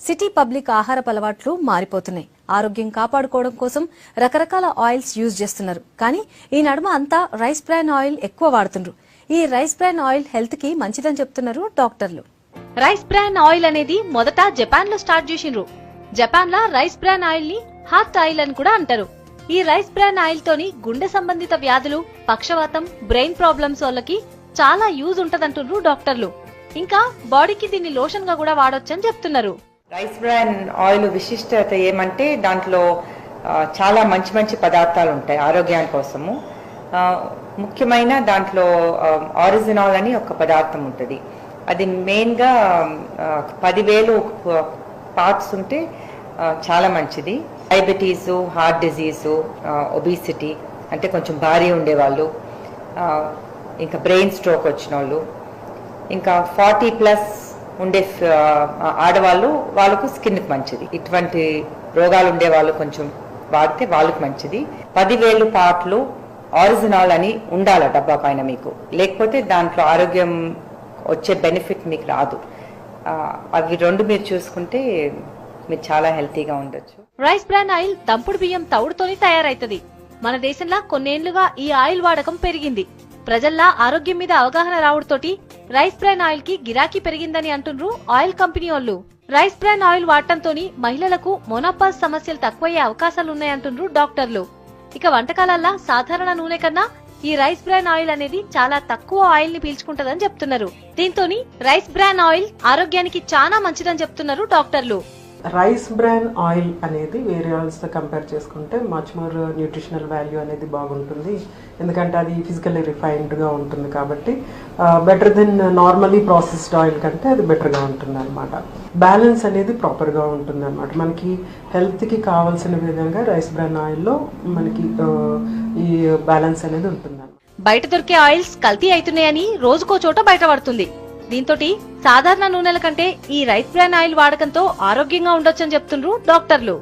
City public ఆహారపు అలవాట్లు మారిపోతున్నాయి. ఆరోగ్యం కాపాడుకోవడం కోసం రకరకాల ఆయిల్స్ యూజ్ చేస్తున్నారు. కానీ ఈ నడుమ అంతా రైస్ బ్రాన్ ఆయిల్ ఎక్కువ వాడుతున్నారు. ఈ రైస్ బ్రాన్ ఆయిల్ హెల్త్ కి మంచిదని చెప్తున్నారు డాక్టర్లు. రైస్ బ్రాన్ ఆయిల్ అనేది మొదట జపాన్ లో స్టార్ట్ చేసిండ్రు. జపాన్ లా రైస్ బ్రాన్ ఆయిల్ ని హార్ట్ ఆయిల్ అని కూడా అంటారు. ఈ రైస్ బ్రాన్ ఆయిల్ తోని గుండె సంబంధిత వ్యాధులు, పక్షవాతం, బ్రెయిన్ ప్రాబ్లమ్స్ వాళ్ళకి చాలా యూజ్ ఉంటదంటున్నారు డాక్టర్లు. ఇంకా బాడీకి దీన్ని లోషన్ గా కూడా వాడొచ్చని చెప్తున్నారు. రైస్ బ్రాన్ ఆయిల్ విశిష్టత ఏమంటే దాంట్లో చాలా మంచి మంచి పదార్థాలు ఉంటాయి ఆరోగ్యాని కోసము. ముఖ్యమైన దాంట్లో ఆరిజినాల్ అని ఒక పదార్థం ఉంటుంది. అది మెయిన్గా 10,000 పార్ట్స్ ఉంటే చాలా మంచిది. డయాబెటీసు, హార్ట్ డిజీజు, ఒబిసిటీ అంటే కొంచెం భారీ ఉండేవాళ్ళు, ఇంకా బ్రెయిన్ స్ట్రోక్ వచ్చిన వాళ్ళు, ఇంకా 40+ ఉండే ఆడవాళ్ళు, వాళ్ళకు స్కిన్కి మంచిది. ఇటువంటి రోగాలు ఉండే వాళ్ళు కొంచెం వాడితే వాళ్ళకి మంచిది. 10,000 పార్ట్లు ఆరిజినల్ అని ఉండాల డబ్బా పైన మీకు, లేకపోతే దాంట్లో ఆరోగ్యం వచ్చే బెనిఫిట్ మీకు రాదు. అవి రెండు మీరు చూసుకుంటే మీరు చాలా హెల్తీగా ఉండొచ్చు. రైస్ బ్రాన్ ఆయిల్ దంపుడు బియ్యం తవుడుతోని తయారైతది. మన దేశంలో కొన్నేళ్లుగా ఈ ఆయిల్ వాడకం పెరిగింది. ప్రజల్లా ఆరోగ్యం మీద అవగాహన రావడంతోటి రైస్ బ్రాన్ ఆయిల్ కి గిరాకీ పెరిగిందని అంటున్నారు ఆయిల్ కంపెనీ వాళ్ళు. రైస్ బ్రాన్ ఆయిల్ వాడటంతోని మహిళలకు మోనోపాజ్ సమస్యలు తక్కువయ్యే అవకాశాలున్నాయంటున్నారు డాక్టర్లు. ఇక వంటకాలల్లా సాధారణ నూనె కన్నా ఈ రైస్ బ్రాన్ ఆయిల్ అనేది చాలా తక్కువ ఆయిల్ ని పీల్చుకుంటదని చెప్తున్నారు. దీంతోని రైస్ బ్రాన్ ఆయిల్ ఆరోగ్యానికి చాలా మంచిదని చెప్తున్నారు డాక్టర్లు. రైస్ బ్రాన్ ఆయిల్ అనేది వేరే ఆయిల్స్ తో కంపేర్ చేసుకుంటే మచ్ మోర్ న్యూట్రిషనల్ వాల్యూ అనేది బాగుంటుంది. ఎందుకంటే అది ఫిజికల్లీ రిఫైన్డ్ గా ఉంటుంది కాబట్టి better than normally processed oil కంటే అది బెటర్ గా ఉంటుంది అనమాట. బ్యాలెన్స్ అనేది ప్రాపర్ గా ఉంటుంది అనమాట. మనకి హెల్త్ కి కావాల్సిన విధంగా రైస్ బ్రాన్ ఆయిల్లో మనకి ఈ బ్యాలెన్స్ అనేది ఉంటుంది. బయట దొరికే ఆయిల్స్ కల్తీ అవుతున్నాయని రోజుకో చోట బయటపడుతుంది. దీంతోటి సాధారణ నూనెల కంటే ఈ రైస్ బ్రాన్ ఆయిల్ వాడకంతో ఆరోగ్యంగా ఉండొచ్చని చెప్తున్నారు డాక్టర్లు.